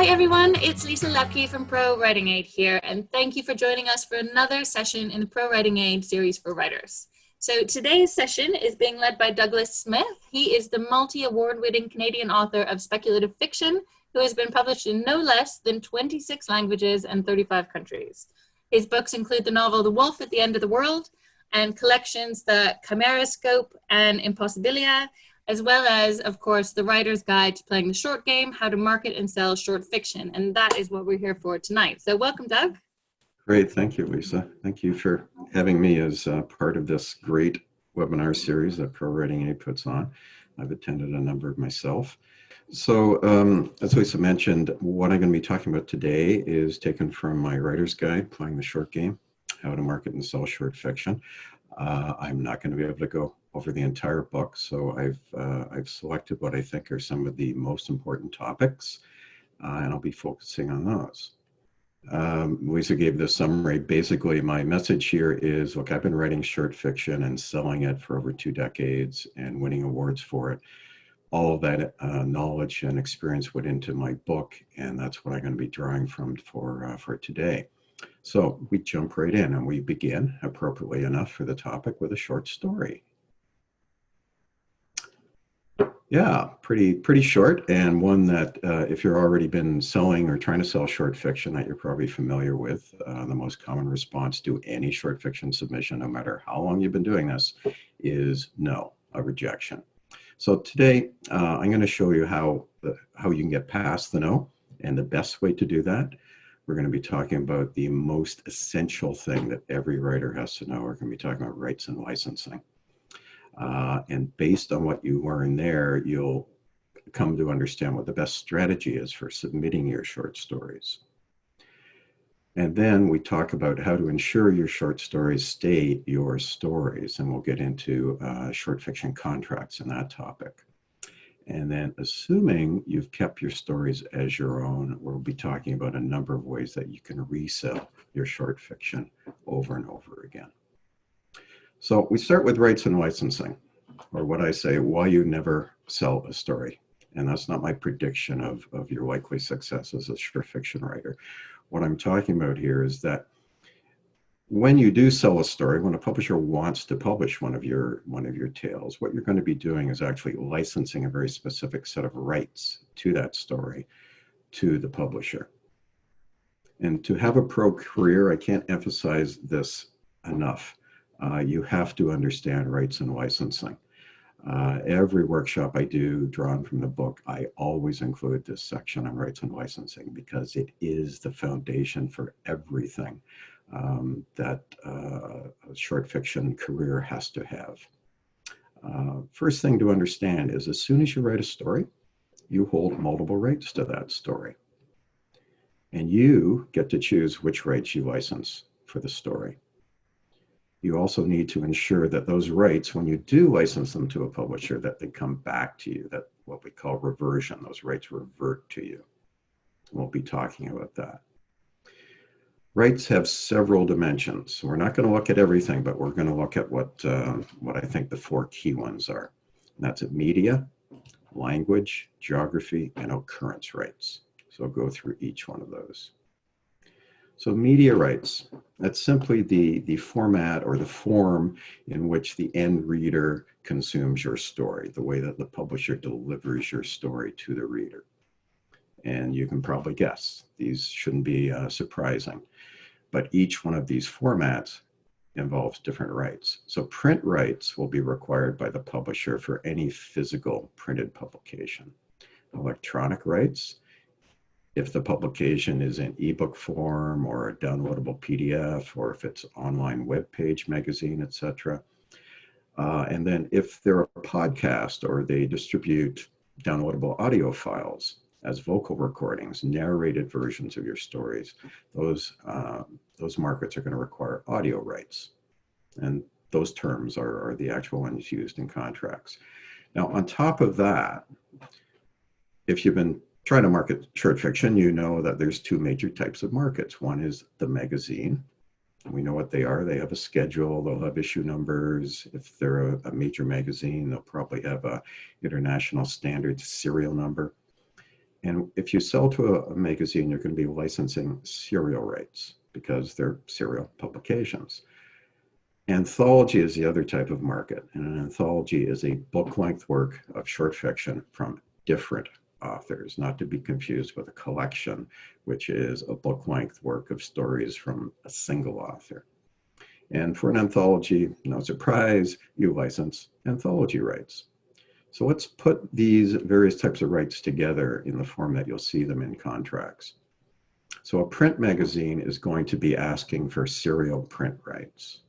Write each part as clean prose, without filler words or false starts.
Hi everyone, it's Lisa Lepke from ProWritingAid here, and thank you for joining us for another session in the ProWritingAid series for writers. So today's session is being led by Douglas Smith. He is the multi-award-winning Canadian author of speculative fiction who has been published in no less than 26 languages and 35 countries. His books include the novel The Wolf at the End of the World and collections The Chimeroscope and Impossibilia, as well as, of course, The Writer's Guide to Playing the Short Game, How to Market and Sell Short Fiction. And that is what we're here for tonight. So welcome, Doug. Great. Thank you, Lisa. Thank you for having me as part of this great webinar series that ProWritingAid puts on. I've attended a number of myself. So as Lisa mentioned, what I'm going to be talking about today is taken from my Writer's Guide, Playing the Short Game, How to Market and Sell Short Fiction. I'm not going to be able to go over the entire book, so I've selected what I think are some of the most important topics, and I'll be focusing on those. Lisa gave this summary. Basically, my message here is, look, I've been writing short fiction and selling it for over 2 decades and winning awards for it. All of that knowledge and experience went into my book, and that's what I'm going to be drawing from for today. So we jump right in and we begin, appropriately enough for the topic, with a short story. Yeah, pretty short, and one that if you're already been selling or trying to sell short fiction, that you're probably familiar with. The most common response to any short fiction submission, no matter how long you've been doing this, is no, a rejection. So today I'm going to show you how you can get past the no, and the best way to do that. We're going to be talking about the most essential thing that every writer has to know. We're going to be talking about rights and licensing. And based on what you learn there, you'll come to understand what the best strategy is for submitting your short stories. And then we talk about how to ensure your short stories stay your stories, and we'll get into short fiction contracts in that topic. And then, assuming you've kept your stories as your own, we'll be talking about a number of ways that you can resell your short fiction over and over again. So we start with rights and licensing, or what I say, why you never sell a story. And that's not my prediction of your likely success as a short fiction writer. What I'm talking about here is that when you do sell a story, when a publisher wants to publish one of your tales, what you're going to be doing is actually licensing a very specific set of rights to that story to the publisher. And to have a pro career, I can't emphasize this enough. You have to understand rights and licensing. Every workshop I do, drawn from the book, I always include this section on rights and licensing because it is the foundation for everything that a short fiction career has to have. First thing to understand is as soon as you write a story, you hold multiple rights to that story. And you get to choose which rights you license for the story. You also need to ensure that those rights, when you do license them to a publisher, that they come back to you, that what we call reversion, those rights revert to you. We'll be talking about that. Rights have several dimensions. We're not going to look at everything, but we're going to look at what I think the 4 key ones are. And that's media, language, geography, and occurrence rights. So I'll go through each one of those. So media rights, that's simply the format or the form in which the end reader consumes your story, the way that the publisher delivers your story to the reader. And you can probably guess, these shouldn't be surprising, but each one of these formats involves different rights. So print rights will be required by the publisher for any physical printed publication. Electronic rights, if the publication is in ebook form or a downloadable PDF, or if it's online web page, magazine, etc. And then if they're a podcast or they distribute downloadable audio files as vocal recordings, narrated versions of your stories, those markets are going to require audio rights. And those terms are the actual ones used in contracts. Now, on top of that, if you've been trying to market short fiction, you know that there's 2 major types of markets. One is the magazine. We know what they are. They have a schedule. They'll have issue numbers. If they're a major magazine, they'll probably have a international standard serial number. And if you sell to a magazine, you're going to be licensing serial rights because they're serial publications. Anthology is the other type of market, and an anthology is a book-length work of short fiction from different authors, not to be confused with a collection, which is a book-length work of stories from a single author. And for an anthology, no surprise, you license anthology rights. So let's put these various types of rights together in the form that you'll see them in contracts. So a print magazine is going to be asking for serial print rights.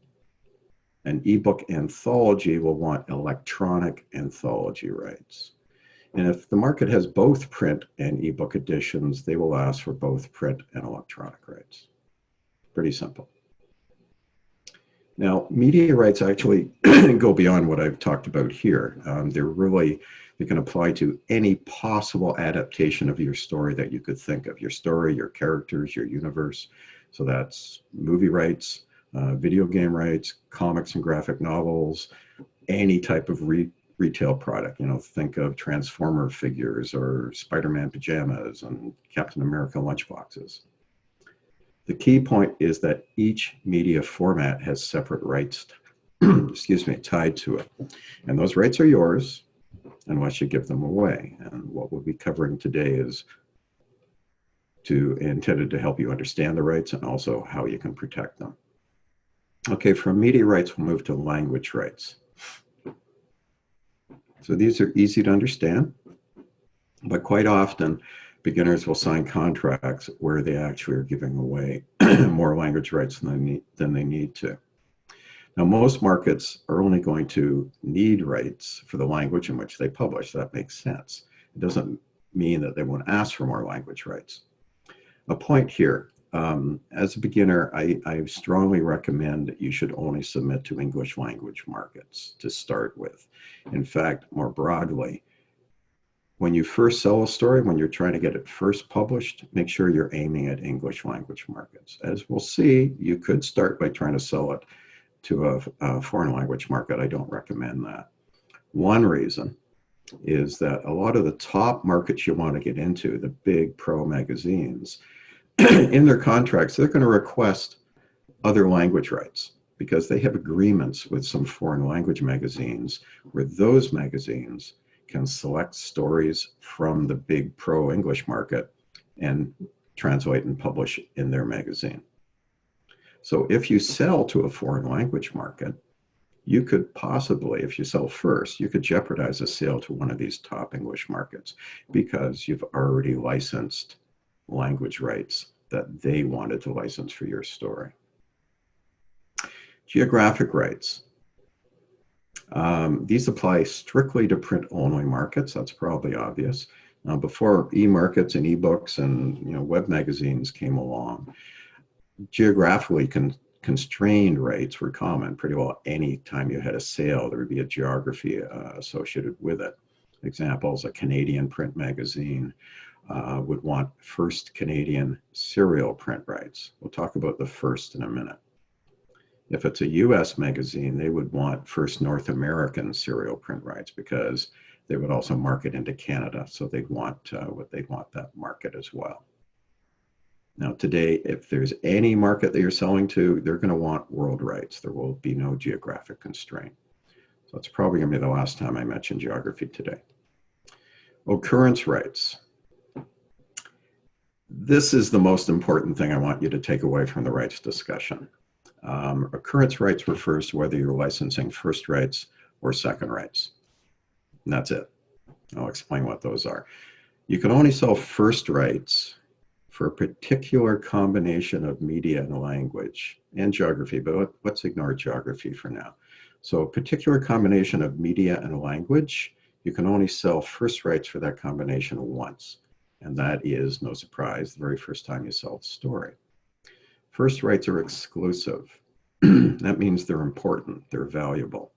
An ebook anthology will want electronic anthology rights. And if the market has both print and ebook editions, they will ask for both print and electronic rights. Pretty simple. Now, media rights actually go beyond what I've talked about here. They can apply to any possible adaptation of your story that you could think of, your story, your characters, your universe. So that's movie rights, video game rights, comics and graphic novels, any type of retail product. Think of Transformer figures or Spider-Man pajamas and Captain America lunchboxes. The key point is that each media format has separate rights, tied to it. And those rights are yours unless you give them away. And what we'll be covering today is intended to help you understand the rights and also how you can protect them. Okay, from media rights, we'll move to language rights. So these are easy to understand, but quite often, beginners will sign contracts where they actually are giving away more language rights than they need to. Now, most markets are only going to need rights for the language in which they publish. That makes sense. It doesn't mean that they won't ask for more language rights. A point here, as a beginner, I strongly recommend that you should only submit to English language markets to start with. In fact, more broadly, when you first sell a story, when you're trying to get it first published, make sure you're aiming at English language markets. As we'll see, you could start by trying to sell it to a foreign language market. I don't recommend that. One reason is that a lot of the top markets you want to get into, the big pro magazines, in their contracts, they're going to request other language rights because they have agreements with some foreign language magazines where those magazines can select stories from the big pro English market and translate and publish in their magazine. So if you sell to a foreign language market, you could possibly, if you sell first, you could jeopardize a sale to one of these top English markets because you've already licensed language rights that they wanted to license for your story. Geographic rights. These apply strictly to print-only markets. That's probably obvious. Now, before e-markets and e-books and web magazines came along, geographically constrained rights were common. Pretty well any time you had a sale, there would be a geography associated with it. Examples, a Canadian print magazine would want first Canadian serial print rights. We'll talk about the first in a minute. If it's a US magazine, they would want first North American serial print rights because they would also market into Canada. So they'd want that market as well. Now today, if there's any market that you're selling to, they're going to want world rights. There will be no geographic constraint. So it's probably going to be the last time I mention geography today. Occurrence rights. This is the most important thing I want you to take away from the rights discussion. Occurrence rights refers to whether you're licensing first rights or second rights. And that's it. I'll explain what those are. You can only sell first rights for a particular combination of media and language and geography, but let's ignore geography for now. So a particular combination of media and language, you can only sell first rights for that combination once. And that is, no surprise, the very first time you sell the story. First rights are exclusive. That means they're important, they're valuable.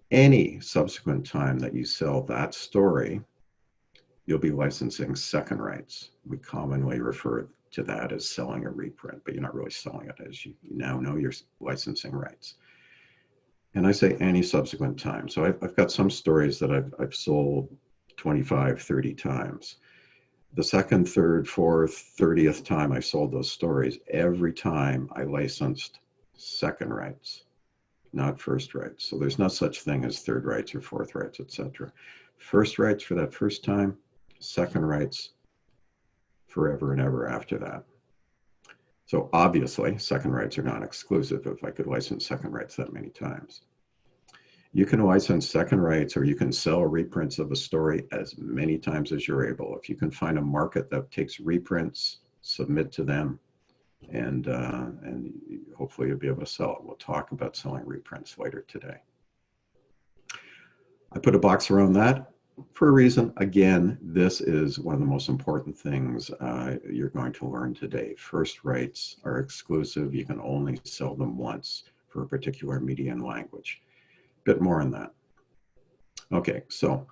Any subsequent time that you sell that story, you'll be licensing second rights. We commonly refer to that as selling a reprint, but you're not really selling it, as you now know you're licensing rights. And I say any subsequent time. So I've got some stories that I've sold 25, 30 times. The second, third, fourth, 30th time I sold those stories, every time I licensed second rights, not first rights. So there's no such thing as third rights or fourth rights, etc. First rights for that first time, second rights forever and ever after that. So obviously, second rights are not exclusive if I could license second rights that many times. You can license second rights, or you can sell reprints of a story as many times as you're able. If you can find a market that takes reprints, submit to them, and hopefully you'll be able to sell it. We'll talk about selling reprints later today. I put a box around that for a reason. Again, this is one of the most important things you're going to learn today. First rights are exclusive. You can only sell them once for a particular media and language. Bit more on that. Okay, so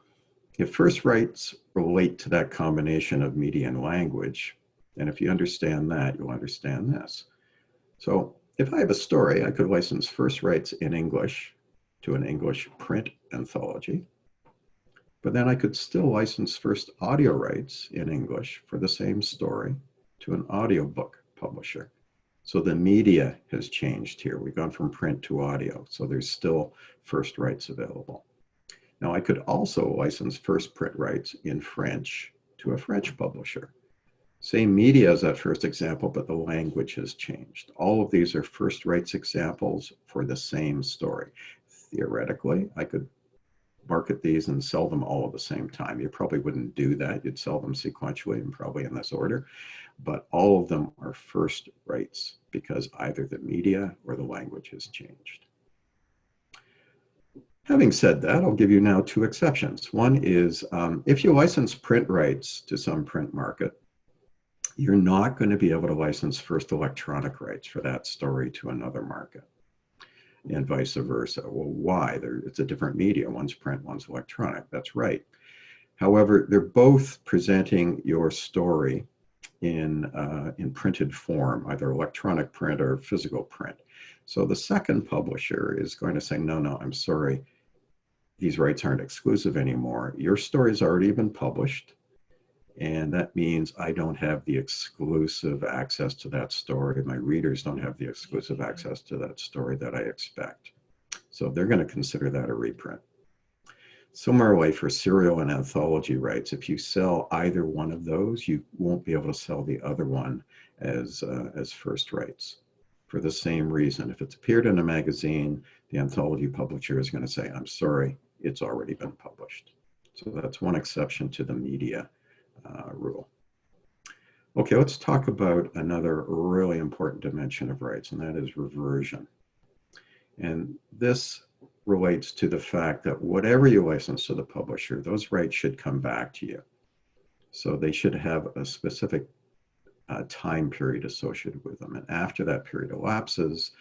if first rights relate to that combination of media and language, and if you understand that, you'll understand this. So if I have a story, I could license first rights in English to an English print anthology, but then I could still license first audio rights in English for the same story to an audiobook publisher. So the media has changed here. We've gone from print to audio, so there's still first rights available. Now I could also license first print rights in French to a French publisher. Same media as that first example, but the language has changed. All of these are first rights examples for the same story. Theoretically, I could market these and sell them all at the same time. You probably wouldn't do that. You'd sell them sequentially and probably in this order, but all of them are first rights because either the media or the language has changed. Having said that, I'll give you now two exceptions. One is if you license print rights to some print market, you're not going to be able to license first electronic rights for that story to another market, and vice versa. Well, why? It's a different media. One's print, one's electronic. That's right. However, they're both presenting your story in printed form, either electronic print or physical print. So the second publisher is going to say, no, I'm sorry. These rights aren't exclusive anymore. Your story's already been published. And that means I don't have the exclusive access to that story. My readers don't have the exclusive access to that story that I expect. So they're going to consider that a reprint. Similarly, for serial and anthology rights, if you sell either one of those, you won't be able to sell the other one as first rights for the same reason. If it's appeared in a magazine, the anthology publisher is going to say, I'm sorry, it's already been published. So that's one exception to the media rule. Okay, let's talk about another really important dimension of rights, and that is reversion. And this relates to the fact that whatever you license to the publisher, those rights should come back to you. So they should have a specific time period associated with them. And after that period elapses,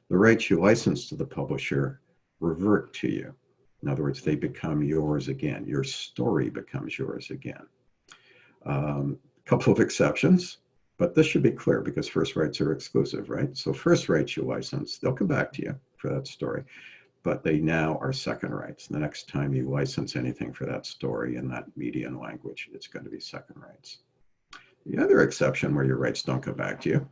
the rights you license to the publisher revert to you. In other words, they become yours again. Your story becomes yours again. Couple of exceptions, but this should be clear because first rights are exclusive, right? So first rights you license, they'll come back to you for that story, but they now are second rights. The next time you license anything for that story in that media and language, it's going to be second rights. The other exception where your rights don't come back to you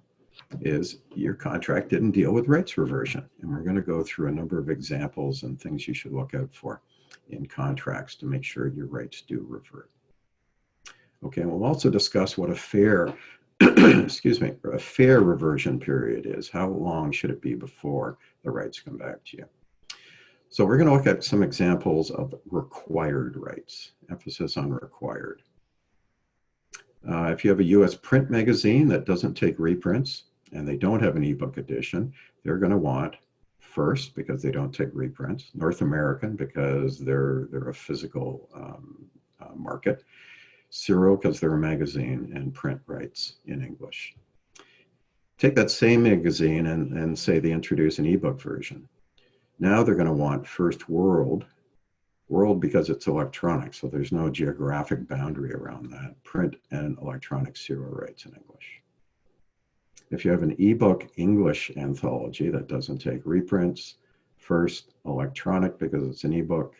is your contract didn't deal with rights reversion. And we're going to go through a number of examples and things you should look out for in contracts to make sure your rights do revert. Okay, and we'll also discuss what a fair, excuse me, a fair reversion period is. How long should it be before the rights come back to you? So we're going to look at some examples of required rights, emphasis on required. If you have a US print magazine that doesn't take reprints and they don't have an ebook edition, they're going to want first, because they don't take reprints, North American, because they're a physical market, serial because they're a magazine, and print rights in English. Take that same magazine and say they introduce an ebook version. Now they're going to want first world because it's electronic, so there's no geographic boundary around that, print and electronic serial rights in English. If you have an ebook English anthology that doesn't take reprints, first electronic because it's an ebook,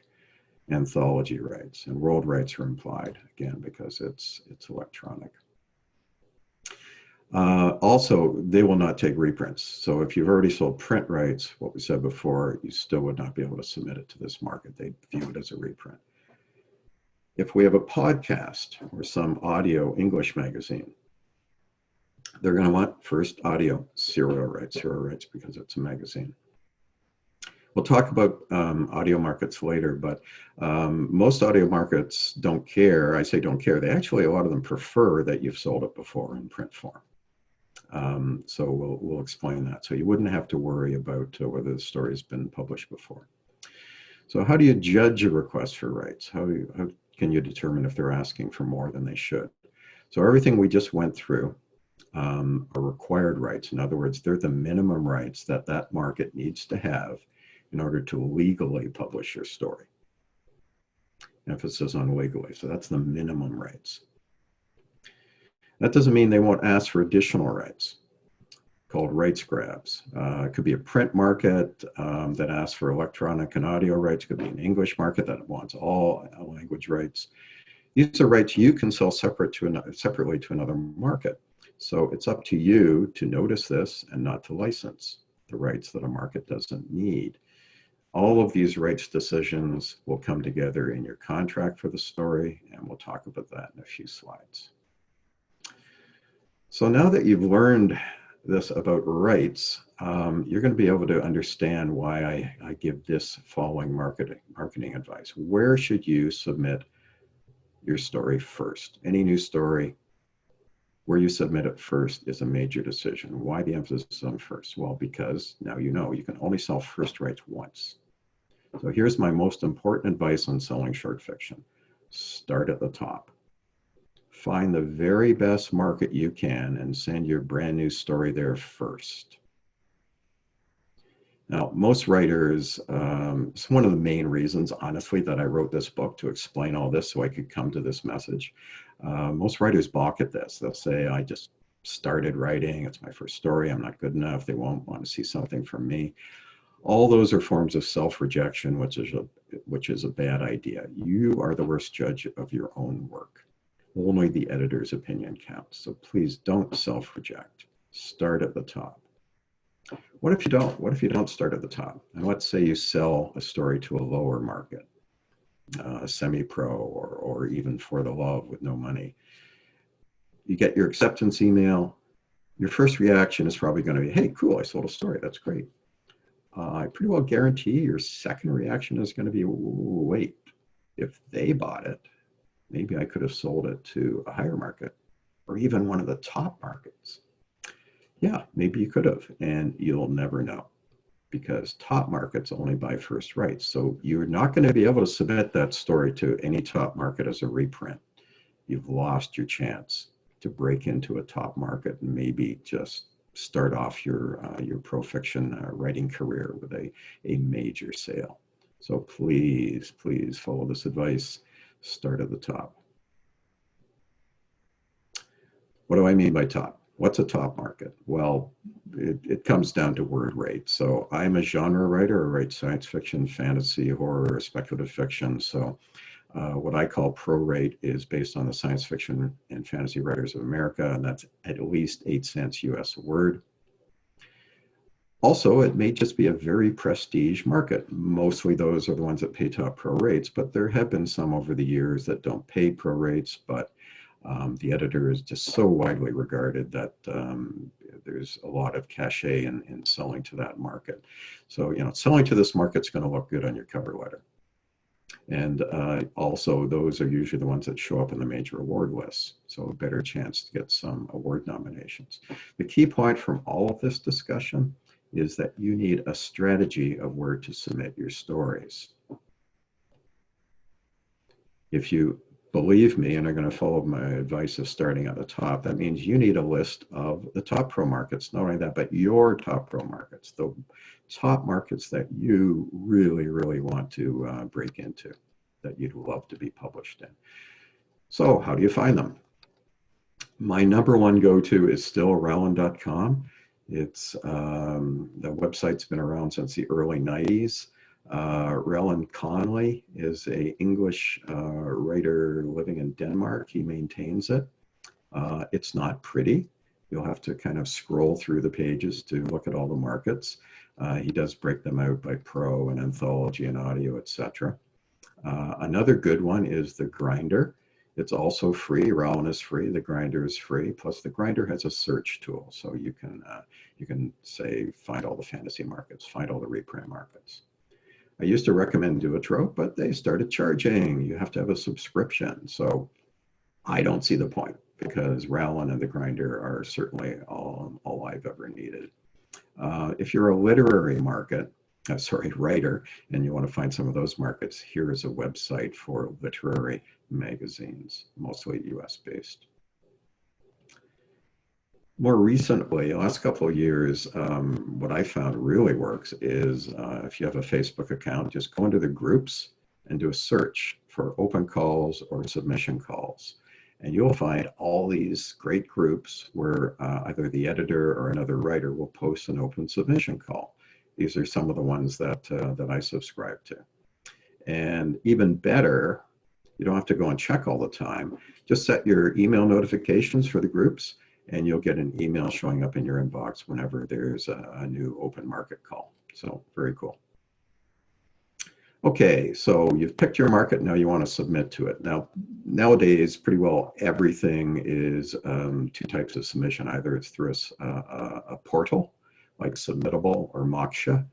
anthology rights, and world rights are implied, again, because it's electronic. Also, they will not take reprints. So if you've already sold print rights, what we said before, you still would not be able to submit it to this market. They view it as a reprint. If we have a podcast or some audio English magazine, they're going to want first audio serial rights because it's a magazine. We'll talk about audio markets later, but most audio markets don't care. I say don't care. They actually, a lot of them prefer that you've sold it before in print form. So we'll explain that. So you wouldn't have to worry about whether the story has been published before. So how do you judge a request for rights? How can you determine if they're asking for more than they should? So everything we just went through are required rights. In other words, they're the minimum rights that that market needs to have in order to legally publish your story. Emphasis on legally. So that's the minimum rights. That doesn't mean they won't ask for additional rights called rights grabs. It could be a print market that asks for electronic and audio rights. It could be an English market that wants all language rights. These are rights you can sell separately to another market. So it's up to you to notice this and not to license the rights that a market doesn't need. All of these rights decisions will come together in your contract for the story, and we'll talk about that in a few slides. So now that you've learned this about rights, you're going to be able to understand why I give this following marketing advice. Where should you submit your story first? Any new story, where you submit it first is a major decision. Why the emphasis on first? Well, because now you know you can only sell first rights once. So here's my most important advice on selling short fiction. Start at the top. Find the very best market you can and send your brand new story there first. Now, most writers, it's one of the main reasons, honestly, that I wrote this book, to explain all this so I could come to this message. Most writers balk at this. They'll say, I just started writing. It's my first story. I'm not good enough. They won't want to see something from me. All those are forms of self-rejection, which is a bad idea. You are the worst judge of your own work. Only the editor's opinion counts. So please don't self-reject. Start at the top. What if you don't? What if you don't start at the top? And let's say you sell a story to a lower market, semi-pro or even for the love with no money. You get your acceptance email. Your first reaction is probably going to be, hey, cool, I sold a story. That's great. I pretty well guarantee your second reaction is going to be, wait, if they bought it, maybe I could have sold it to a higher market or even one of the top markets. Yeah, maybe you could have, and you'll never know because top markets only buy first rights. So you're not going to be able to submit that story to any top market as a reprint. You've lost your chance to break into a top market and maybe just start off your pro fiction writing career with a major sale. So please, please follow this advice. Start at the top. What do I mean by top? What's a top market? Well, it comes down to word rate. So I'm a genre writer. I write science fiction, fantasy, horror, speculative fiction. So what I call pro rate is based on the Science Fiction and Fantasy Writers of America, and that's at least 8 cents US a word. Also, it may just be a very prestige market. Mostly those are the ones that pay top pro rates, but there have been some over the years that don't pay pro rates, but the editor is just so widely regarded that there's a lot of cachet in selling to that market. So, selling to this market is going to look good on your cover letter. And also, those are usually the ones that show up in the major award lists. So a better chance to get some award nominations. The key point from all of this discussion is that you need a strategy of where to submit your stories. If you believe me and are going to follow my advice of starting at the top, that means you need a list of the top pro markets. Not only that, but your top pro markets, the top markets that you really, really want to break into, that you'd love to be published in. So how do you find them? My number one go-to is still Rowland.com. It's the website's been around since the early 90s. Rellan Conley is a English writer living in Denmark. He maintains it. It's not pretty. You'll have to kind of scroll through the pages to look at all the markets. He does break them out by pro and anthology and audio, etc. Another good one is the Grinder. It's also free. Rellan is free. The Grinder is free. Plus, the Grinder has a search tool, so you can say find all the fantasy markets, find all the reprint markets. I used to recommend Duotrope, but they started charging. You have to have a subscription, so I don't see the point because Rellan and the Grinder are certainly all I've ever needed. If you're a literary writer, and you want to find some of those markets, here is a website for literary magazines, mostly US based. More recently, the last couple of years, what I found really works is if you have a Facebook account, just go into the groups and do a search for open calls or submission calls. And you'll find all these great groups where either the editor or another writer will post an open submission call. These are some of the ones that I subscribe to. And even better, you don't have to go and check all the time. Just set your email notifications for the groups, and you'll get an email showing up in your inbox whenever there's a new open market call. So very cool. Okay, so you've picked your market, now you want to submit to it. Now, nowadays, pretty well everything is two types of submission. Either it's through a portal, like Submittable or Moksha,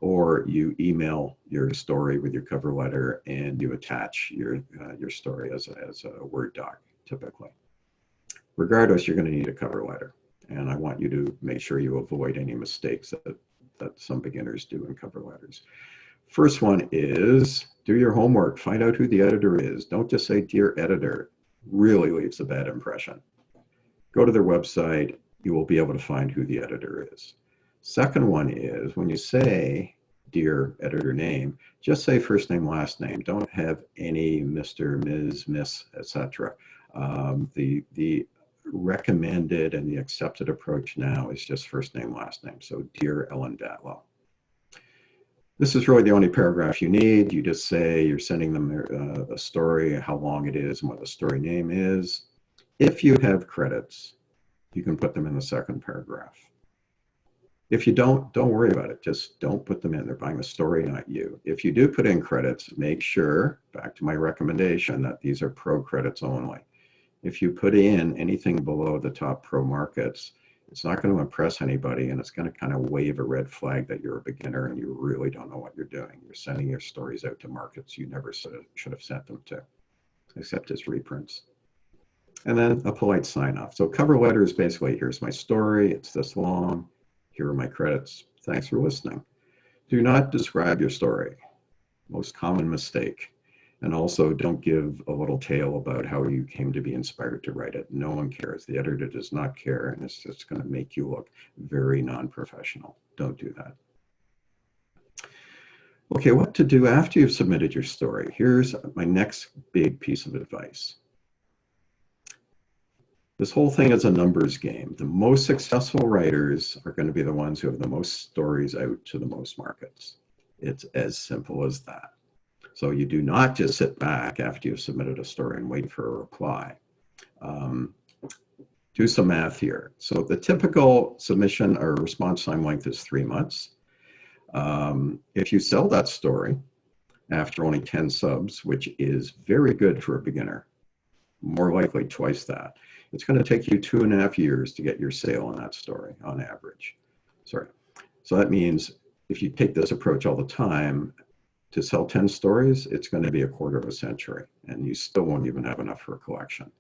or you email your story with your cover letter and you attach your story as a Word doc, typically. Regardless, you're going to need a cover letter. And I want you to make sure you avoid any mistakes that some beginners do in cover letters. First one is do your homework. Find out who the editor is. Don't just say, "Dear editor." Really leaves a bad impression. Go to their website. You will be able to find who the editor is. Second one is when you say, "Dear editor name," just say first name, last name. Don't have any Mr., Ms., Miss, etc. The recommended and the accepted approach now is just first name, last name. So, "Dear Ellen Datlow." This is really the only paragraph you need. You just say you're sending them a story, how long it is, and what the story name is. If you have credits, you can put them in the second paragraph. If you don't worry about it. Just don't put them in. They're buying the story, not you. If you do put in credits, make sure, back to my recommendation, that these are pro credits only. If you put in anything below the top pro markets, it's not going to impress anybody, and it's going to kind of wave a red flag that you're a beginner and you really don't know what you're doing. You're sending your stories out to markets you never should have sent them to, except as reprints. And then a polite sign off. So cover letter is basically, here's my story, it's this long, here are my credits, thanks for listening. Do not describe your story. Most common mistake. And also don't give a little tale about how you came to be inspired to write it. No one cares. The editor does not care, and it's just going to make you look very non-professional. Don't do that. Okay, what to do after you've submitted your story. Here's my next big piece of advice. This whole thing is a numbers game. The most successful writers are going to be the ones who have the most stories out to the most markets. It's as simple as that. So you do not just sit back after you've submitted a story and wait for a reply. Do some math here. So the typical submission or response time length is 3 months. If you sell that story after only 10 subs, which is very good for a beginner, more likely twice that, it's going to take you 2.5 years to get your sale on that story on average. So that means if you take this approach all the time, to sell 10 stories, it's going to be 1/4 century, and you still won't even have enough for a collection.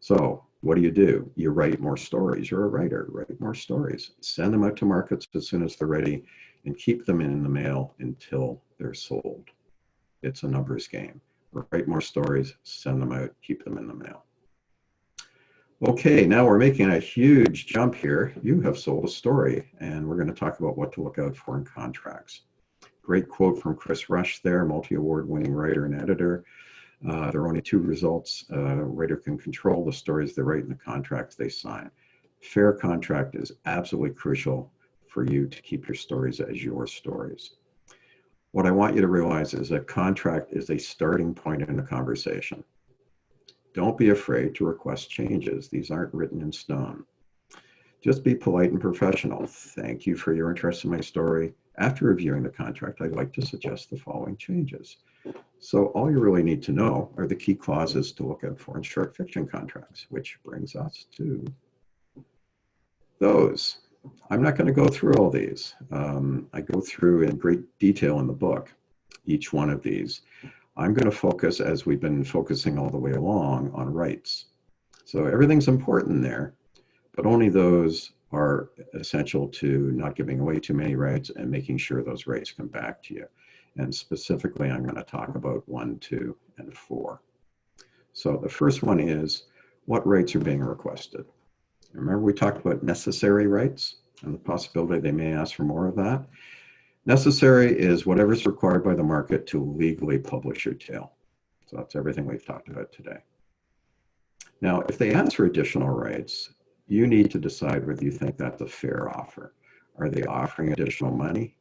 So what do? You write more stories. You're a writer, write more stories. Send them out to markets as soon as they're ready, and keep them in the mail until they're sold. It's a numbers game. Write more stories, send them out, keep them in the mail. Okay, now we're making a huge jump here. You have sold a story, and we're going to talk about what to look out for in contracts. Great quote from Chris Rush there, multi-award winning writer and editor. There are only 2 results. A writer can control the stories they write and the contracts they sign. Fair contract is absolutely crucial for you to keep your stories as your stories. what I want you to realize is that contract is a starting point in the conversation. Don't be afraid to request changes. These aren't written in stone. Just be polite and professional. Thank you for your interest in my story. After reviewing the contract, I'd like to suggest the following changes. So all you really need to know are the key clauses to look out for in short fiction contracts, which brings us to those. I'm not going to go through all these. I go through in great detail in the book, each one of these. I'm going to focus, as we've been focusing all the way along, on rights. So everything's important there, but only those are essential to not giving away too many rights and making sure those rights come back to you. And specifically, I'm going to talk about 1, 2, and 4. So the first one is what rights are being requested. Remember we talked about necessary rights and the possibility they may ask for more of that. Necessary is whatever's required by the market to legally publish your tale. So that's everything we've talked about today. Now, if they ask for additional rights, you need to decide whether you think that's a fair offer. Are they offering additional money?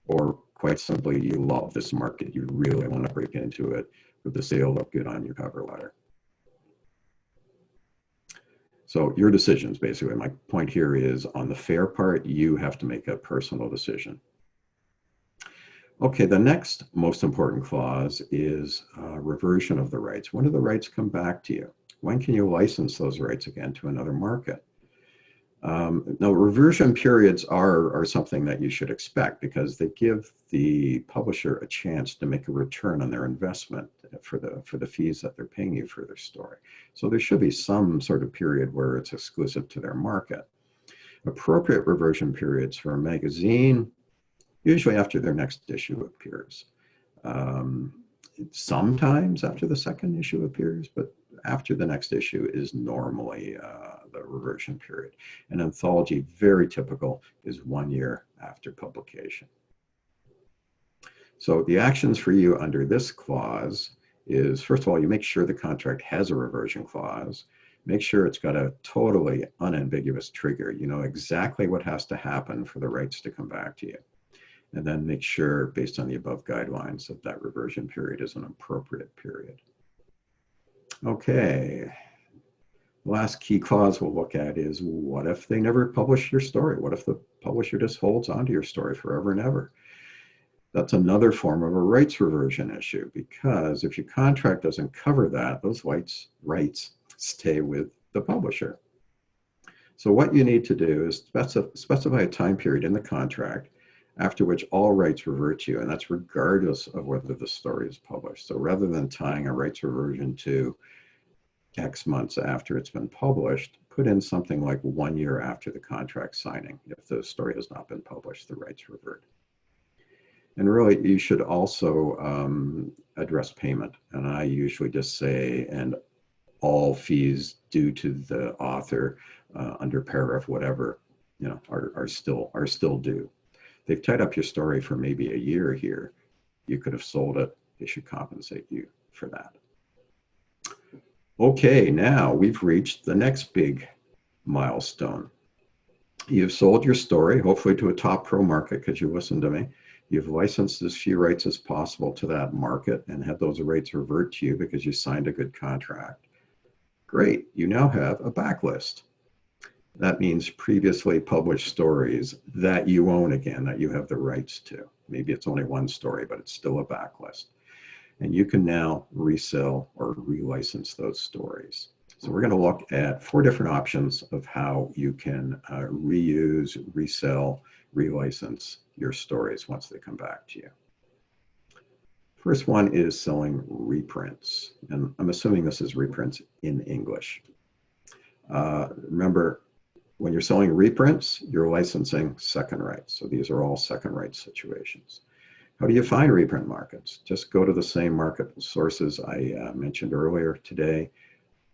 Or quite simply, you love this market, you really want to break into it with the sale look good on your cover letter. So your decisions, basically. My point here is on the fair part, you have to make a personal decision. Okay, the next most important clause is reversion of the rights. When do the rights come back to you? When can you license those rights again to another market? Now, reversion periods are something that you should expect because they give the publisher a chance to make a return on their investment for the fees that they're paying you for their story. So there should be some sort of period where it's exclusive to their market. Appropriate reversion periods for a magazine, usually after their next issue appears. Sometimes after the second issue appears, but after the next issue is normally the reversion period. An anthology, very typical, is 1 year after publication. So the actions for you under this clause is, first of all, you make sure the contract has a reversion clause. Make sure it's got a totally unambiguous trigger. You know exactly what has to happen for the rights to come back to you. And then make sure, based on the above guidelines, that that reversion period is an appropriate period. Okay. The last key clause we'll look at is, what if they never publish your story? What if the publisher just holds onto your story forever and ever? That's another form of a rights reversion issue, because if your contract doesn't cover that, those rights stay with the publisher. So what you need to do is specify a time period in the contract after which all rights revert to you, and that's regardless of whether the story is published. So rather than tying a rights reversion to X months after it's been published, put in something like 1 year after the contract signing. If the story has not been published, the rights revert. And really, you should also address payment. And I usually just say, and all fees due to the author under paragraph whatever, you know, are still due. They've tied up your story for maybe a year here. You could have sold it. They should compensate you for that. Okay, now we've reached the next big milestone. You've sold your story, hopefully to a top pro market because you listened to me. You've licensed as few rights as possible to that market and had those rights revert to you because you signed a good contract. Great, you now have a backlist. That means previously published stories that you own again, that you have the rights to. Maybe it's only one story, but it's still a backlist. And you can now resell or relicense those stories. So we're going to look at 4 different options of how you can reuse, resell, relicense your stories once they come back to you. First one is selling reprints. And I'm assuming this is reprints in English. Remember, when you're selling reprints, you're licensing second rights. So these are all second rights situations. How do you find reprint markets? Just go to the same market sources I mentioned earlier today.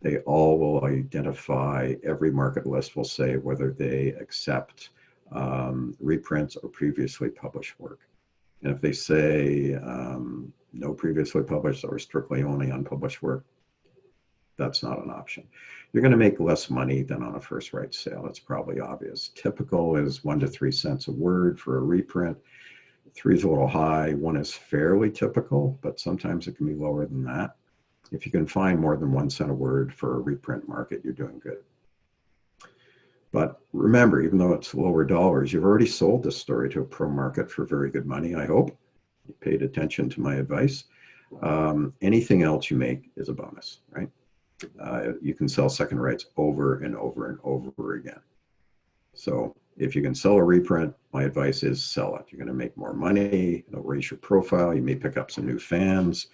They all will identify, every market list will say whether they accept reprints or previously published work. And if they say no previously published or strictly only unpublished work, that's not an option. You're going to make less money than on a first right sale. That's probably obvious. Typical is 1 to 3 cents a word for a reprint. 3 is a little high. 1 is fairly typical, but sometimes it can be lower than that. If you can find more than 1 cent a word for a reprint market, you're doing good. But remember, even though it's lower dollars, you've already sold this story to a pro market for very good money, I hope. You paid attention to my advice. Anything else you make is a bonus, right? You can sell second rights over and over and over again. So if you can sell a reprint, my advice is sell it. You're going to make more money. It'll raise your profile. You may pick up some new fans.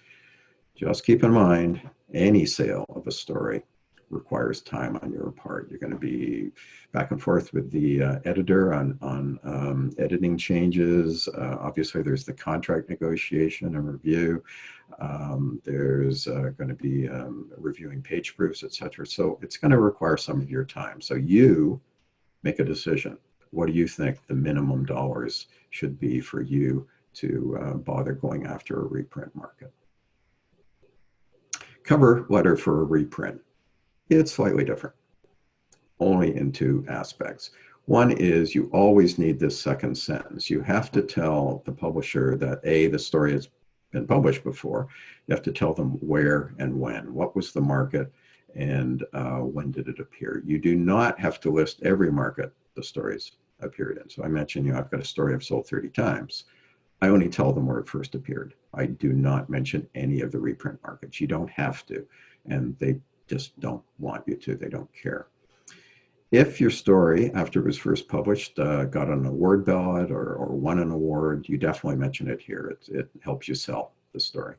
Just keep in mind, any sale of a story requires time on your part. You're going to be back and forth with the editor on editing changes. Obviously, there's the contract negotiation and review. There's going to be reviewing page proofs, etc. So it's going to require some of your time. So you make a decision. What do you think the minimum dollars should be for you to bother going after a reprint market? Cover letter for a reprint. It's slightly different, only in 2 aspects. One is you always need this second sentence. You have to tell the publisher that A, the story has been published before. You have to tell them where and when. What was the market and when did it appear? You do not have to list every market the stories appeared in. So I mentioned, I've got a story I've sold 30 times. I only tell them where it first appeared. I do not mention any of the reprint markets. You don't have to, and they just don't want you to. They don't care. If your story, after it was first published, got an award ballot or won an award, you definitely mention it here. It helps you sell the story.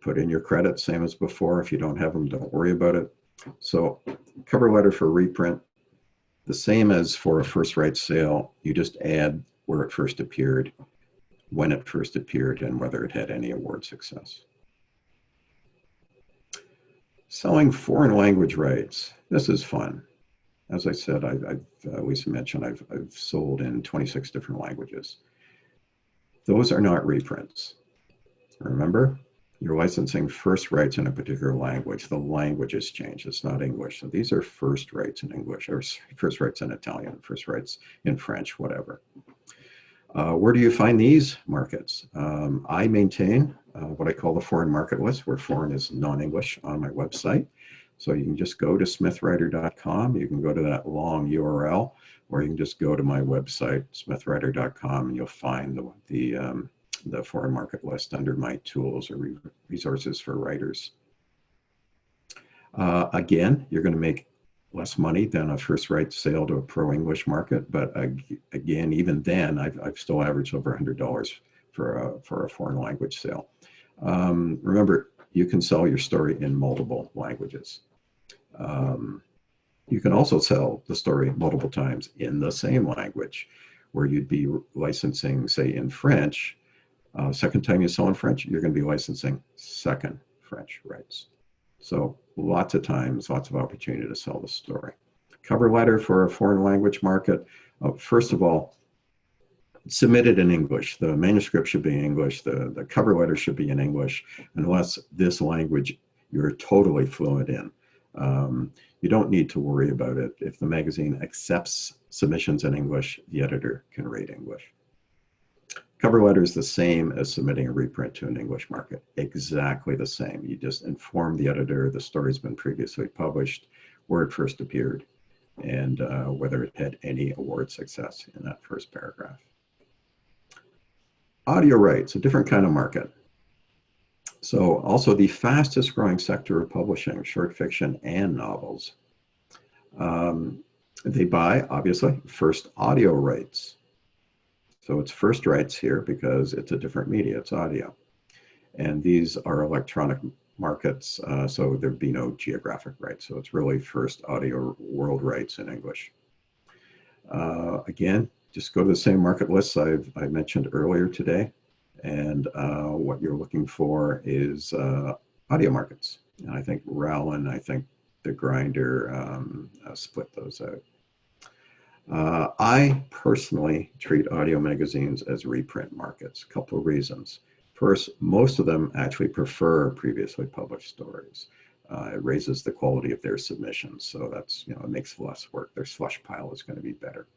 Put in your credits, same as before. If you don't have them, don't worry about it. So cover letter for reprint, the same as for a first rights sale. You just add where it first appeared, when it first appeared, and whether it had any award success. Selling foreign language rights. This is fun. As I said, Lisa mentioned, I've sold in 26 different languages. Those are not reprints. Remember, you're licensing first rights in a particular language. The language has changed. It's not English. So these are first rights in English, or first rights in Italian, first rights in French, whatever. Where do you find these markets? I maintain what I call the foreign market list, where foreign is non-English, on my website. So you can just go to smithwriter.com. You can go to that long URL, or you can just go to my website, smithwriter.com, and you'll find the foreign market list under my tools or resources for writers. Again, you're going to make less money than a first right sale to a pro English market, but again, even then, I've still averaged over $100 for a foreign language sale. Remember, you can sell your story in multiple languages. You can also sell the story multiple times in the same language, where you'd be licensing, say, in French. Second time you sell in French, you're going to be licensing second French rights. So lots of times, lots of opportunity to sell the story. Cover letter for a foreign language market. First of all, submit it in English. The manuscript should be in English. The cover letter should be in English, unless this language you're totally fluent in. You don't need to worry about it. If the magazine accepts submissions in English, the editor can rate English. Cover letter is the same as submitting a reprint to an English market. Exactly the same. You just inform the editor the story's been previously published, where it first appeared, and whether it had any award success in that first paragraph. Audio rights, a different kind of market. So also the fastest growing sector of publishing, short fiction and novels. They buy, obviously, first audio rights. So it's first rights here because it's a different media, it's audio. And these are electronic markets, so there'd be no geographic rights. So it's really first audio world rights in English. Again, just go to the same market lists I mentioned earlier today. And what you're looking for is audio markets. And I think Rowland, I think The Grinder split those out. I personally treat audio magazines as reprint markets. A couple of reasons. First, most of them actually prefer previously published stories. It raises the quality of their submissions, so that's, it makes less work. Their slush pile is going to be better.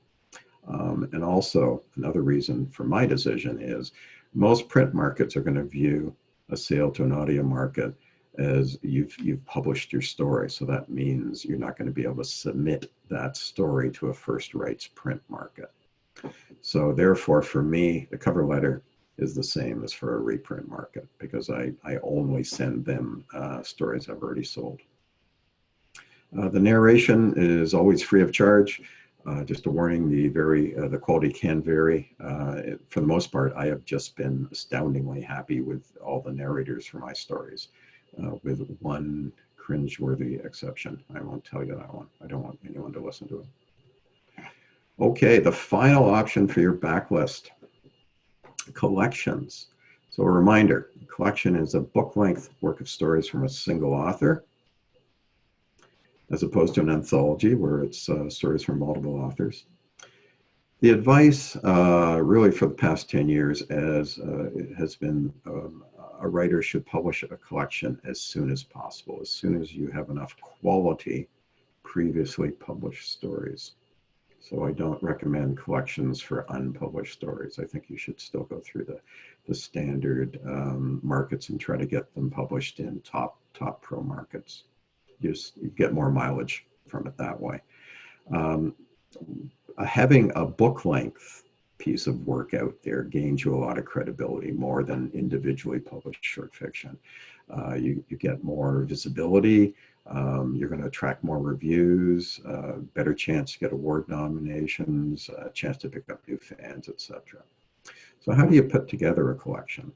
And also another reason for my decision is most print markets are going to view a sale to an audio market as you've published your story. So that means you're not going to be able to submit that story to a first rights print market. So therefore, for me, the cover letter is the same as for a reprint market because I only send them stories I've already sold. The narration is always free of charge. Just a warning, the quality can vary. For the most part, I have just been astoundingly happy with all the narrators for my stories, with one cringeworthy exception. I won't tell you that one. I don't want anyone to listen to it. Okay, the final option for your backlist, collections. So a reminder, a collection is a book-length work of stories from a single author, as opposed to an anthology where it's stories from multiple authors. The advice really for the past 10 years has been a writer should publish a collection as soon as possible, as soon as you have enough quality previously published stories. So I don't recommend collections for unpublished stories. I think you should still go through the standard markets and try to get them published in top pro markets. You get more mileage from it that way. Having a book length piece of work out there gains you a lot of credibility, more than individually published short fiction. You get more visibility. You're going to attract more reviews, better chance to get award nominations, a chance to pick up new fans, etc. So how do you put together a collection?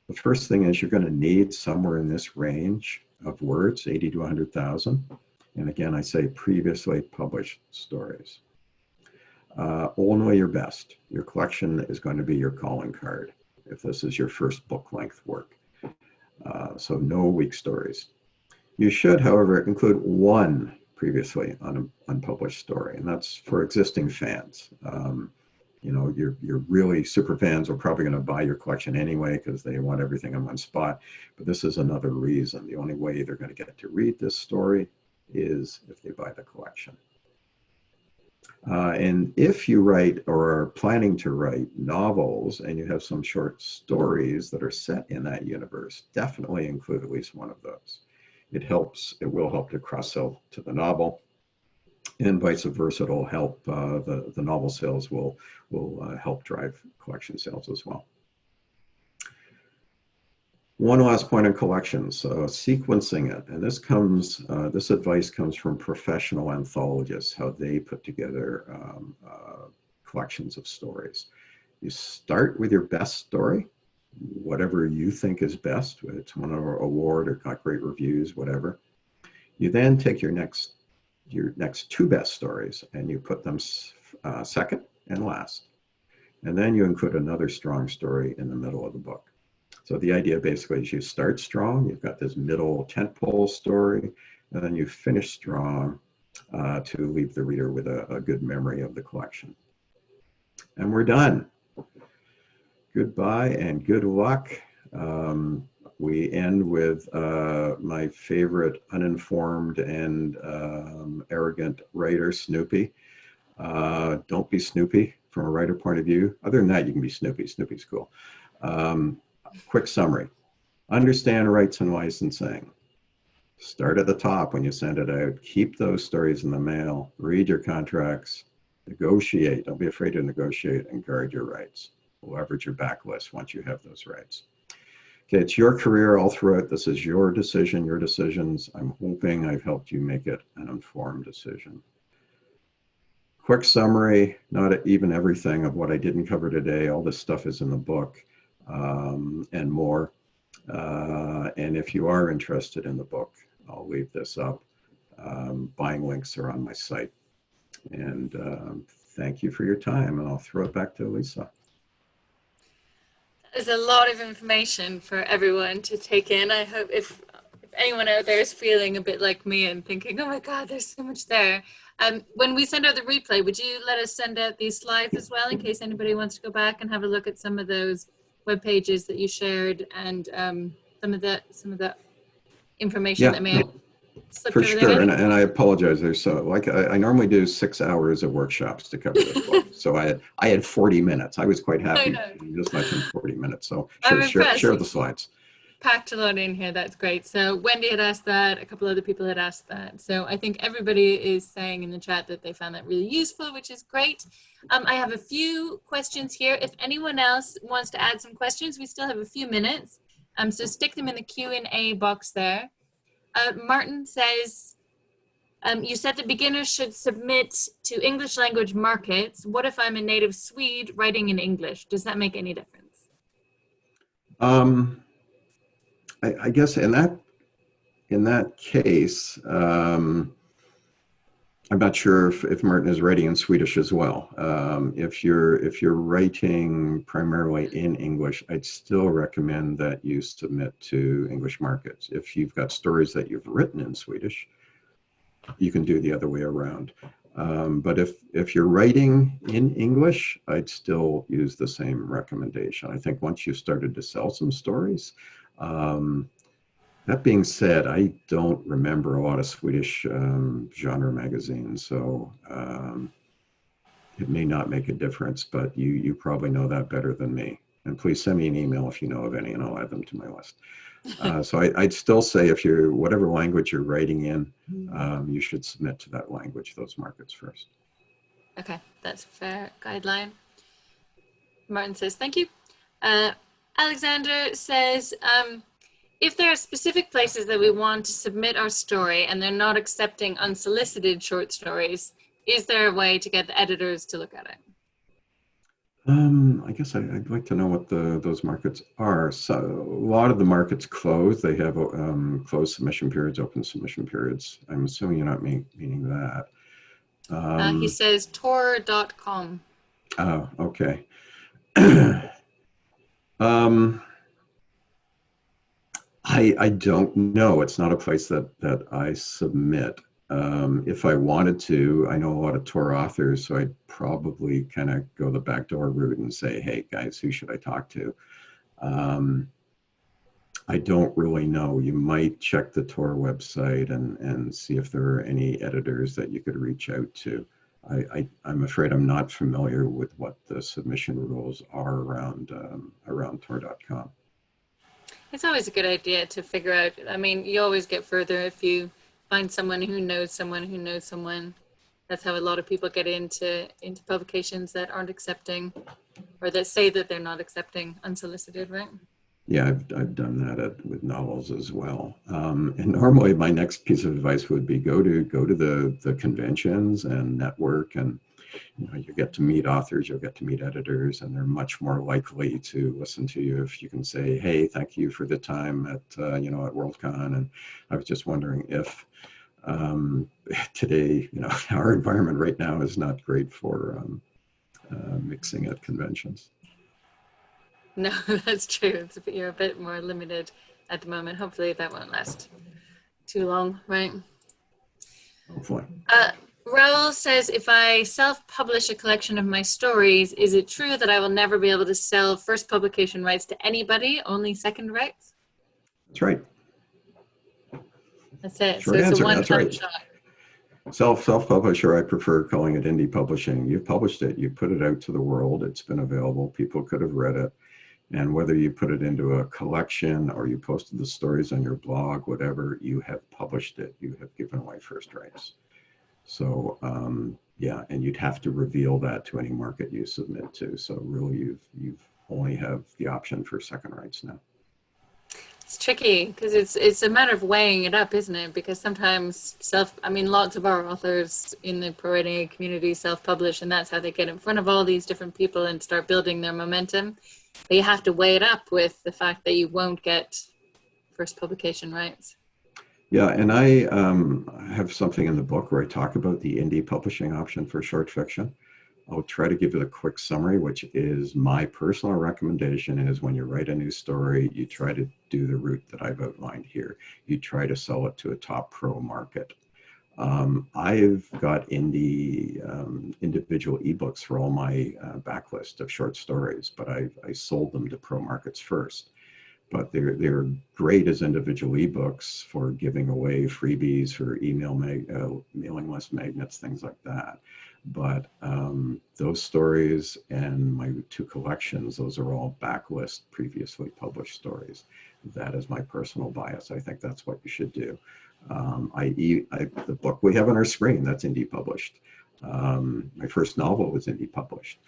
The first thing is you're going to need somewhere in this range of words, 80 to 100,000. And again, I say previously published stories. Only your best. Your collection is going to be your calling card if this is your first book-length work. So no weak stories. You should, however, include one previously unpublished story, and that's for existing fans. You know, your really super fans are probably going to buy your collection anyway because they want everything in one spot. But this is another reason. The only way they're going to get to read this story is if they buy the collection. And if you write or are planning to write novels and you have some short stories that are set in that universe, definitely include at least one of those. It will help to cross-sell to the novel, and vice versa. It'll help, the novel sales will help drive collection sales as well. One last point on collections, sequencing it, and this advice comes from professional anthologists, how they put together collections of stories. You start with your best story, whatever you think is best. It's won an award or got great reviews, whatever. You then take your next two best stories and you put them second and last. And then you include another strong story in the middle of the book. So the idea basically is you start strong, you've got this middle tentpole story, and then you finish strong to leave the reader with a good memory of the collection. And we're done. Goodbye and good luck. We end with my favorite uninformed and arrogant writer, Snoopy. Don't be Snoopy from a writer point of view. Other than that, you can be Snoopy. Snoopy's cool. Quick summary. Understand rights and licensing. Start at the top when you send it out. Keep those stories in the mail. Read your contracts. Negotiate. Don't be afraid to negotiate and guard your rights. Leverage your backlist once you have those rights. Okay, it's your career all throughout. This is your decision, your decisions. I'm hoping I've helped you make it an informed decision. Quick summary, not even everything of what I didn't cover today. All this stuff is in the book and more. And if you are interested in the book, I'll leave this up. Buying links are on my site. And thank you for your time. And I'll throw it back to Lisa. There's a lot of information for everyone to take in. I hope if anyone out there is feeling a bit like me and thinking, oh my God, there's so much there. When we send out the replay, would you let us send out these slides as well in case anybody wants to go back and have a look at some of those web pages that you shared and some of the information that may have slipped For everything sure, in. and I apologize. There's so like I normally do 6 hours of workshops to cover this book, so I had 40 minutes. I was quite I happy know. doing this much in 40 minutes. So I'm impressed. share the slides. Packed a lot in here. That's great. So Wendy had asked that. A couple other people had asked that. So I think everybody is saying in the chat that they found that really useful, which is great. I have a few questions here. If anyone else wants to add some questions, we still have a few minutes. So stick them in the Q&A box there. Martin says, you said the beginners should submit to English language markets. What if I'm a native Swede writing in English? Does that make any difference? I guess in that case, I'm not sure if Martin is writing in Swedish as well. If you're writing primarily in English, I'd still recommend that you submit to English markets. If you've got stories that you've written in Swedish, you can do the other way around. But if you're writing in English, I'd still use the same recommendation. I think once you've started to sell some stories, that being said, I don't remember a lot of Swedish genre magazines, so it may not make a difference, but you probably know that better than me. And please send me an email if you know of any, and I'll add them to my list. So I'd still say if you're, whatever language you're writing in, you should submit to that language, those markets first. Okay, that's a fair guideline. Martin says, thank you. Alexander says, if there are specific places that we want to submit our story and they're not accepting unsolicited short stories, is there a way to get the editors to look at it? I guess I'd like to know what those markets are. So a lot of the markets close. They have closed submission periods, open submission periods. I'm assuming you're not meaning that. He says tor.com. Oh, okay. I don't know. It's not a place that I submit. If I wanted to, I know a lot of Tor authors, so I'd probably kind of go the backdoor route and say, hey guys, who should I talk to? I don't really know. You might check the Tor website and see if there are any editors that you could reach out to. I'm afraid I'm not familiar with what the submission rules are around Tor.com. It's always a good idea to figure out. I mean, you always get further if you find someone who knows someone who knows someone. That's how a lot of people get into publications that aren't accepting, or that say that they're not accepting unsolicited, right? Yeah, I've done that with novels as well. And normally my next piece of advice would be go to the conventions and network, and you get to meet authors, you'll get to meet editors, and they're much more likely to listen to you if you can say, hey, thank you for the time at Worldcon, and I was just wondering if today, our environment right now is not great for mixing at conventions. No, that's true. You're a bit more limited at the moment. Hopefully that won't last too long, right? Hopefully. Raoul says, if I self-publish a collection of my stories, is it true that I will never be able to sell first publication rights to anybody, only second rights? That's right. That's it. Short so it's answer. a one-time That's right. shot. Self-publisher, I prefer calling it indie publishing. You've published it, you put it out to the world, it's been available, people could have read it. And whether you put it into a collection or you posted the stories on your blog, whatever, you have published it. You have given away first rights. So yeah, and you'd have to reveal that to any market you submit to. So really, you've only have the option for second rights now. It's tricky because it's a matter of weighing it up, isn't it? Because sometimes lots of our authors in the ProWritingAid community self-publish, and that's how they get in front of all these different people and start building their momentum. But you have to weigh it up with the fact that you won't get first publication rights. Yeah, and I have something in the book where I talk about the indie publishing option for short fiction. I'll try to give you a quick summary, which is my personal recommendation is when you write a new story, you try to do the route that I've outlined here. You try to sell it to a top pro market. I've got individual ebooks for all my backlist of short stories, but I sold them to pro markets first. but they're great as individual ebooks for giving away freebies for mailing list magnets, things like that. But those stories and my 2 collections, those are all backlist, previously published stories. That is my personal bias. I think that's what you should do. The book we have on our screen, that's indie published. My first novel was indie published.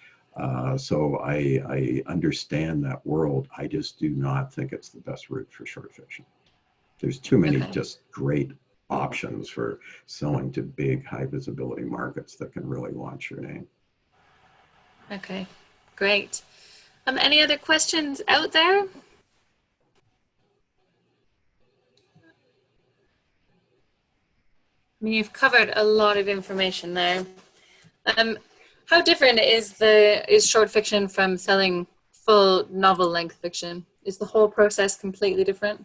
So I understand that world. I just do not think it's the best route for short fiction. There's too many just great options for selling to big, high visibility markets that can really launch your name. Okay, great. Any other questions out there? I mean, you've covered a lot of information there. How different is short fiction from selling full novel-length fiction? Is the whole process completely different?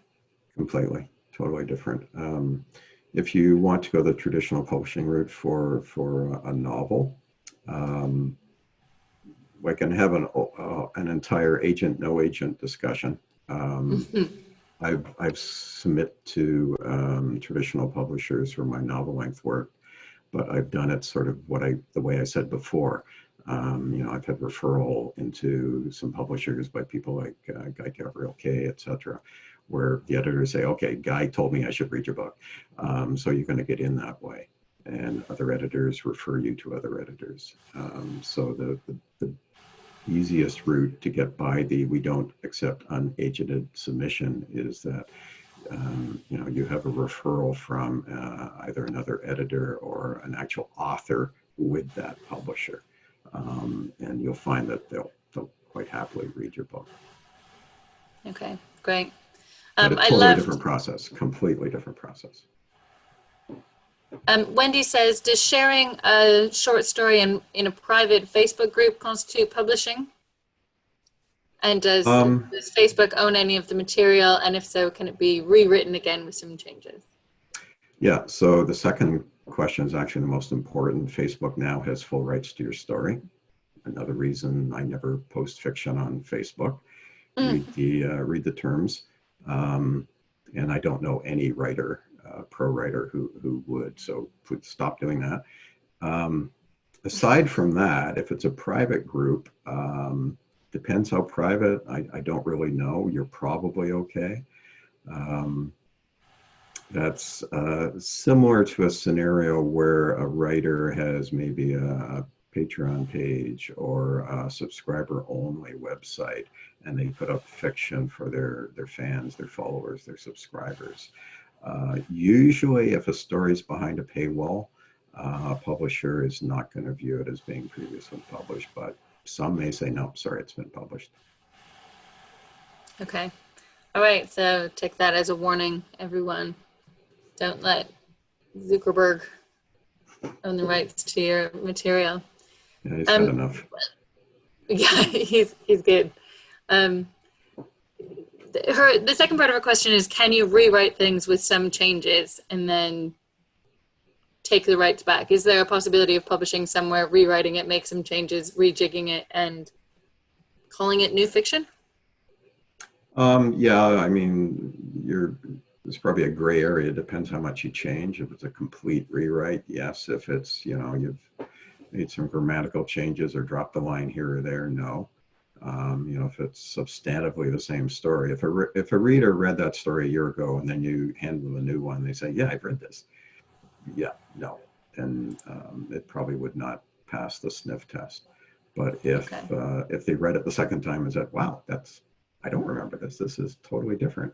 Completely, totally different. If you want to go the traditional publishing route for a novel, we can have an entire agent, no agent discussion. I've submit to traditional publishers for my novel length work, but I've done it sort of the way I said before. I've had referral into some publishers by people like Guy Gabriel Kay, etc., where the editors say, okay, Guy told me I should read your book. So you're going to get in that way. And other editors refer you to other editors. So the easiest route to get by we don't accept unagented submission is that you have a referral from either another editor or an actual author with that publisher, and you'll find that they'll quite happily read your book. Okay, great. But it's totally different process, completely different process. Wendy says, does sharing a short story in a private Facebook group constitute publishing? And does Facebook own any of the material? And if so, can it be rewritten again with some changes? Yeah, so the second question is actually the most important. Facebook now has full rights to your story. Another reason I never post fiction on Facebook. Read the terms. And I don't know any writer, pro writer who would, so stop doing that. Aside from that, if it's a private group, depends how private, I don't really know. You're probably okay. That's similar to a scenario where a writer has maybe a Patreon page or a subscriber only website, and they put up fiction for their fans, their followers, their subscribers. Usually if a story is behind a paywall, a publisher is not going to view it as being previously published, but some may say, no, sorry, it's been published. Okay. All right, so take that as a warning, everyone. Don't let Zuckerberg own the rights to your material. Yeah, he's had enough. Yeah, he's good. The second part of her question is, can you rewrite things with some changes and then take the rights back? Is there a possibility of publishing somewhere, rewriting it, make some changes, rejigging it, and calling it new fiction? Yeah, I mean, there's probably a gray area. It depends how much you change. If it's a complete rewrite, yes. If it's, you've made some grammatical changes or dropped a line here or there, no. If it's substantively the same story. If a reader read that story a year ago and then you hand them a new one, they say, yeah, I've read this. Yeah, no. And it probably would not pass the sniff test. But if they read it the second time and said, wow, I don't remember this. This is totally different.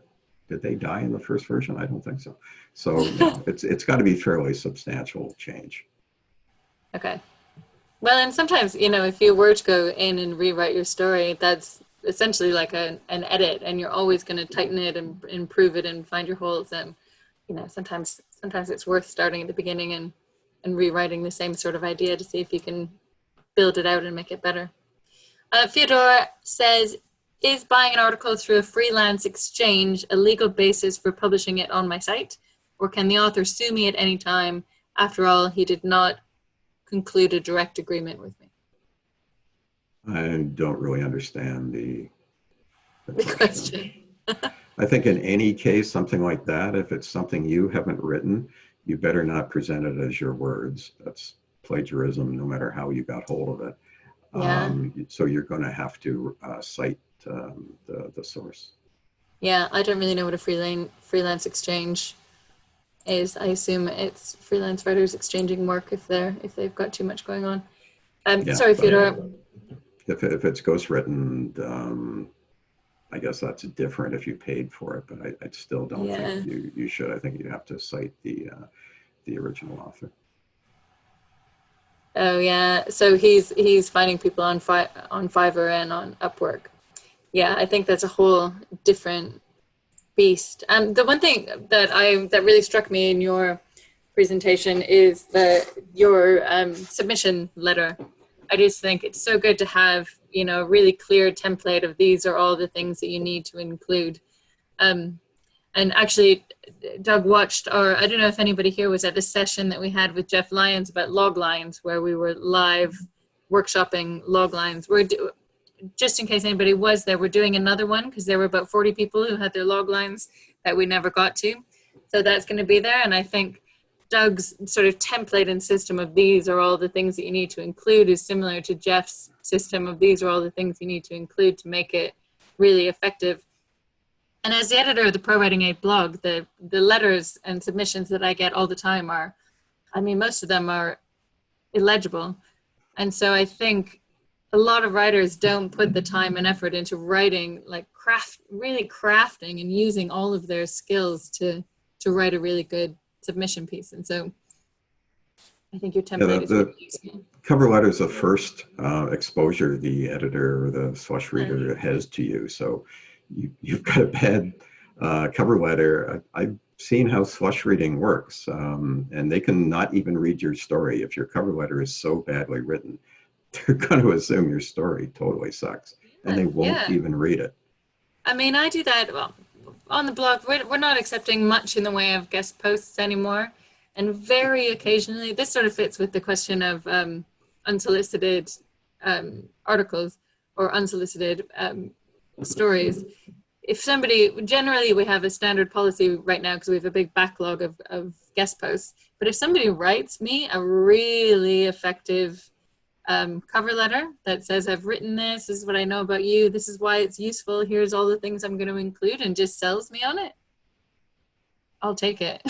Did they die in the first version? I don't think so. So it's got to be fairly substantial change. Okay. Well, and sometimes, if you were to go in and rewrite your story, that's essentially like an edit, and you're always going to tighten it and improve it and find your holes. And, sometimes it's worth starting at the beginning and rewriting the same sort of idea to see if you can build it out and make it better. Fyodor says, is buying an article through a freelance exchange a legal basis for publishing it on my site? Or can the author sue me at any time? After all, he did not conclude a direct agreement with me. I don't really understand the question. I think in any case, something like that, if it's something you haven't written, you better not present it as your words. That's plagiarism, no matter how you got hold of it. Yeah. So you're going to have to cite the source. Yeah, I don't really know what a freelance exchange is. I assume it's freelance writers exchanging work if they've got too much going on. Yeah, Sorry, but Fyodor. if it's ghostwritten, I guess that's different if you paid for it. But I still don't think Yeah. you should. I think you have to cite the original author. Oh yeah. So he's finding people on Fiverr and on Upwork. Yeah, I think that's a whole different beast. The one thing that really struck me in your presentation is your submission letter. I just think it's so good to have, a really clear template of these are all the things that you need to include. And actually, Doug watched, or I don't know if anybody here was at the session that we had with Jeff Lyons about log lines, where we were live workshopping log lines. Just in case anybody was there, we're doing another one because there were about 40 people who had their log lines that we never got to. So that's going to be there. And I think Doug's sort of template and system of these are all the things that you need to include is similar to Jeff's system of these are all the things you need to include to make it really effective. And as the editor of the ProWritingAid blog, the letters and submissions that I get all the time most of them are illegible. And so I think a lot of writers don't put the time and effort into writing, like really crafting and using all of their skills to write a really good submission piece. And so I think your template is really useful. Cover letter is the first exposure the editor or the slush reader has to you. So you've got a bad cover letter. I've seen how slush reading works, and they can not even read your story. If your cover letter is so badly written, they're going to assume your story totally sucks, and they won't even read it. I mean, I do that on the blog. We're not accepting much in the way of guest posts anymore. And very occasionally, this sort of fits with the question of unsolicited articles or unsolicited stories. If somebody, generally we have a standard policy right now because we have a big backlog of guest posts, but if somebody writes me a really effective cover letter that says, I've written this is what I know about you, this is why it's useful, here's all the things I'm going to include, and just sells me on it, I'll take it.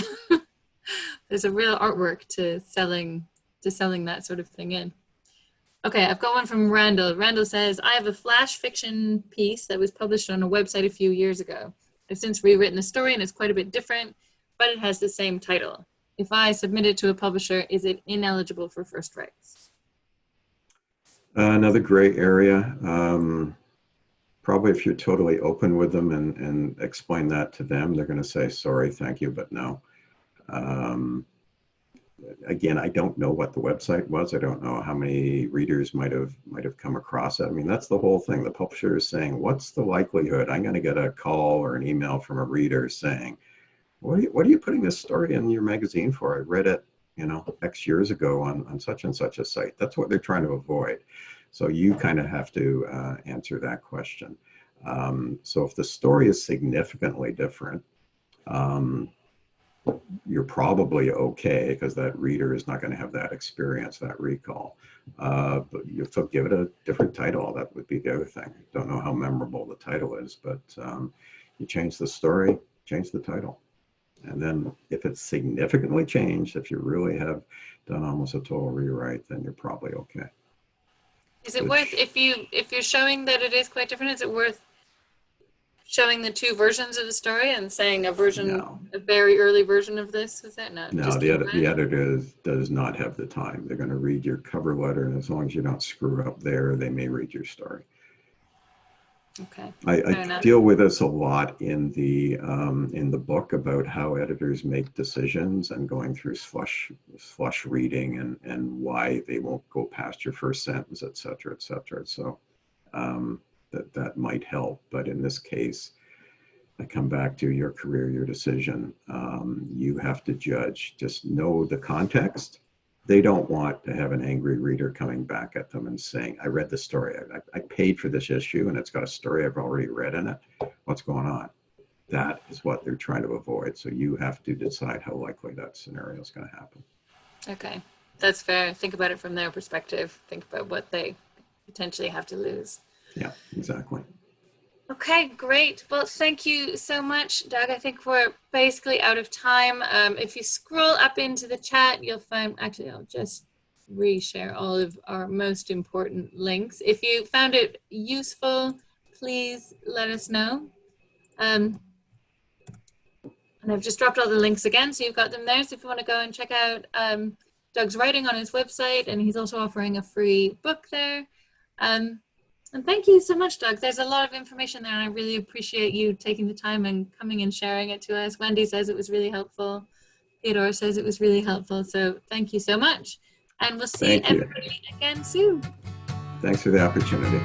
There's a real artwork to selling that sort of thing in. Okay, I've got one from Randall. Randall says, I have a flash fiction piece that was published on a website a few years ago. I've since rewritten the story and it's quite a bit different, but it has the same title. If I submit it to a publisher, is it ineligible for first rights? Another gray area. Probably if you're totally open with them and explain that to them, they're going to say, sorry, thank you, but no. Again, I don't know what the website was. I don't know how many readers might have come across it. I mean, that's the whole thing. The publisher is saying, what's the likelihood I'm going to get a call or an email from a reader saying, what are you putting this story in your magazine for? I read it, X years ago on such and such a site. That's what they're trying to avoid. So you kind of have to answer that question. So if the story is significantly different, you're probably okay because that reader is not going to have that experience, that recall. But you have to give it a different title. That would be the other thing. Don't know how memorable the title is, but you change the story, change the title. And then if it's significantly changed, if you really have done almost a total rewrite, then you're probably okay. Is it worth, if you're showing that it is quite different, is it worth showing the two versions of the story and saying a very early version of this? Is that not? No, the editor does not have the time. They're going to read your cover letter, and as long as you don't screw up there, they may read your story. Okay. I deal with this a lot in the book about how editors make decisions and going through slush reading and why they won't go past your first sentence, et cetera, et cetera. So that might help. But in this case, I come back to your career, your decision. You have to judge. Just know the context. They don't want to have an angry reader coming back at them and saying, I read the story. I paid for this issue and it's got a story I've already read in it. What's going on? that is what they're trying to avoid. So you have to decide how likely that scenario is going to happen. Okay, that's fair. Think about it from their perspective. Think about what they potentially have to lose. Yeah, exactly. Okay, great. Well, thank you so much, Doug. I think we're basically out of time. If you scroll up into the chat, you'll find, actually, I'll just reshare all of our most important links. If you found it useful, please let us know. And I've just dropped all the links again, so you've got them there. So if you want to go and check out Doug's writing on his website, and he's also offering a free book there. And thank you so much, Doug. There's a lot of information there, and I really appreciate you taking the time and coming and sharing it to us. Wendy says it was really helpful. Theodore says it was really helpful. So thank you so much. And we'll see everybody again soon. Thanks for the opportunity.